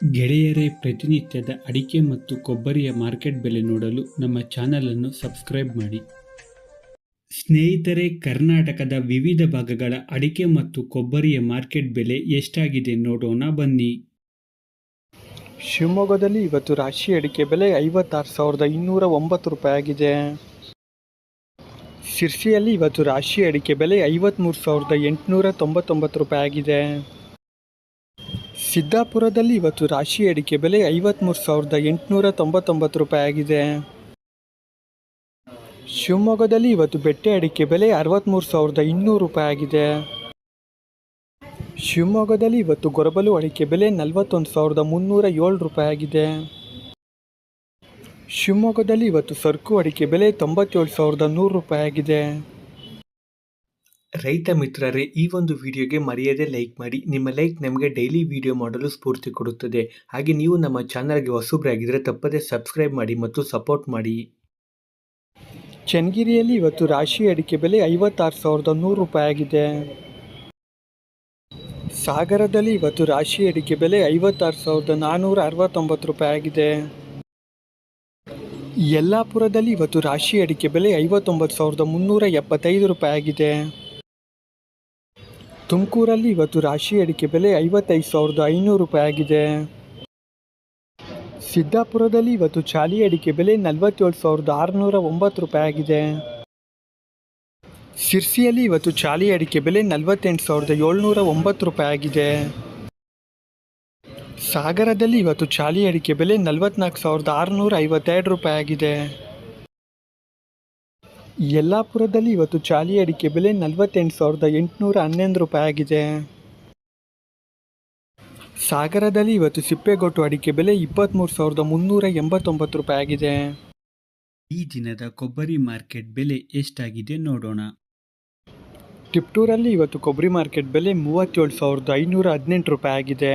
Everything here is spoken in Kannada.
ಗೆಳೆಯರೇ, ಪ್ರತಿನಿತ್ಯದ ಅಡಿಕೆ ಮತ್ತು ಕೊಬ್ಬರಿಯ ಮಾರ್ಕೆಟ್ ಬೆಲೆ ನೋಡಲು ನಮ್ಮ ಚಾನಲನ್ನು ಸಬ್ಸ್ಕ್ರೈಬ್ ಮಾಡಿ. ಸ್ನೇಹಿತರೆ, ಕರ್ನಾಟಕದ ವಿವಿಧ ಭಾಗಗಳ ಅಡಿಕೆ ಮತ್ತು ಕೊಬ್ಬರಿಯ ಮಾರ್ಕೆಟ್ ಬೆಲೆ ಎಷ್ಟಾಗಿದೆ ನೋಡೋಣ ಬನ್ನಿ. ಶಿವಮೊಗ್ಗದಲ್ಲಿ ಇವತ್ತು ರಾಶಿ ಅಡಿಕೆ ಬೆಲೆ 56,209 ರೂಪಾಯಿ ಆಗಿದೆ. ಶಿರ್ಸಿಯಲ್ಲಿ ಇವತ್ತು ರಾಶಿ ಅಡಿಕೆ ಬೆಲೆ 53,899 ರೂಪಾಯಿ ಆಗಿದೆ. ಸಿದ್ದಾಪುರದಲ್ಲಿ ಇವತ್ತು ರಾಶಿ ಅಡಿಕೆ ಬೆಲೆ 53,899 ರೂಪಾಯಿ ಆಗಿದೆ. ಶಿವಮೊಗ್ಗದಲ್ಲಿ ಇವತ್ತು ಬೆಟ್ಟೆ ಅಡಿಕೆ ಬೆಲೆ 63,200 ರೂಪಾಯಿ ಆಗಿದೆ. ಶಿವಮೊಗ್ಗದಲ್ಲಿ ಇವತ್ತು ಗೊರಬಲು ಅಡಿಕೆ ಬೆಲೆ 41,307 ರೂಪಾಯಿ ಆಗಿದೆ. ಶಿವಮೊಗ್ಗದಲ್ಲಿ ಇವತ್ತು ಸರ್ಕು ಅಡಿಕೆ ಬೆಲೆ 97,100 ರೂಪಾಯಿ ಆಗಿದೆ. ರೈತ ಮಿತ್ರರೇ, ಈ ಒಂದು ವಿಡಿಯೋಗೆ ಮರೆಯದೆ ಲೈಕ್ ಮಾಡಿ. ನಿಮ್ಮ ಲೈಕ್ ನಮಗೆ ಡೈಲಿ ವಿಡಿಯೋ ಮಾಡಲು ಸ್ಫೂರ್ತಿ ಕೊಡುತ್ತದೆ. ಹಾಗೆ ನೀವು ನಮ್ಮ ಚಾನಲ್ಗೆ ಹೊಸಬರಾಗಿದ್ದರೆ ತಪ್ಪದೇ ಸಬ್ಸ್ಕ್ರೈಬ್ ಮಾಡಿ ಮತ್ತು ಸಪೋರ್ಟ್ ಮಾಡಿ. ಚನ್ನಗಿರಿಯಲ್ಲಿ ಇವತ್ತು ರಾಶಿ ಅಡಿಕೆ ಬೆಲೆ 56,100 ರೂಪಾಯಿ ಆಗಿದೆ. ಸಾಗರದಲ್ಲಿ ಇವತ್ತು ರಾಶಿ ಅಡಿಕೆ ಬೆಲೆ 56,469 ರೂಪಾಯಿ ಆಗಿದೆ. ಯಲ್ಲಾಪುರದಲ್ಲಿ ಇವತ್ತು ರಾಶಿ ಅಡಿಕೆ ಬೆಲೆ 59,375 ರೂಪಾಯಿ ಆಗಿದೆ. ತುಮಕೂರಲ್ಲಿ ಇವತ್ತು ರಾಶಿ ಅಡಿಕೆ ಬೆಲೆ 55,500 ರೂಪಾಯಿ ಆಗಿದೆ. ಸಿದ್ದಾಪುರದಲ್ಲಿ ಇವತ್ತು ಚಾಲಿ ಅಡಿಕೆ ಬೆಲೆ 47,609 ರೂಪಾಯಿ ಆಗಿದೆ. ಶಿರ್ಸಿಯಲ್ಲಿ ಇವತ್ತು ಚಾಲಿ ಅಡಿಕೆ ಬೆಲೆ 48,709 ರೂಪಾಯಿ ಆಗಿದೆ. ಸಾಗರದಲ್ಲಿ ಇವತ್ತು ಚಾಲಿ ಅಡಿಕೆ ಬೆಲೆ 44,652 ರೂಪಾಯಿ ಆಗಿದೆ. ಯಲ್ಲಾಪುರದಲ್ಲಿ ಇವತ್ತು ಚಾಲಿ ಅಡಿಕೆ ಬೆಲೆ 48,811 ರೂಪಾಯಿ ಆಗಿದೆ. ಸಾಗರದಲ್ಲಿ ಇವತ್ತು ಸಿಪ್ಪೆಗೊಟ್ಟು ಅಡಿಕೆ ಬೆಲೆ 23,389 ರೂಪಾಯಿ ಆಗಿದೆ. ಈ ದಿನದ ಕೊಬ್ಬರಿ ಮಾರ್ಕೆಟ್ ಬೆಲೆ ಎಷ್ಟಾಗಿದೆ ನೋಡೋಣ. ತಿಪ್ಟೂರಲ್ಲಿ ಇವತ್ತು ಕೊಬ್ಬರಿ ಮಾರ್ಕೆಟ್ ಬೆಲೆ 37,518 ರೂಪಾಯಿ ಆಗಿದೆ.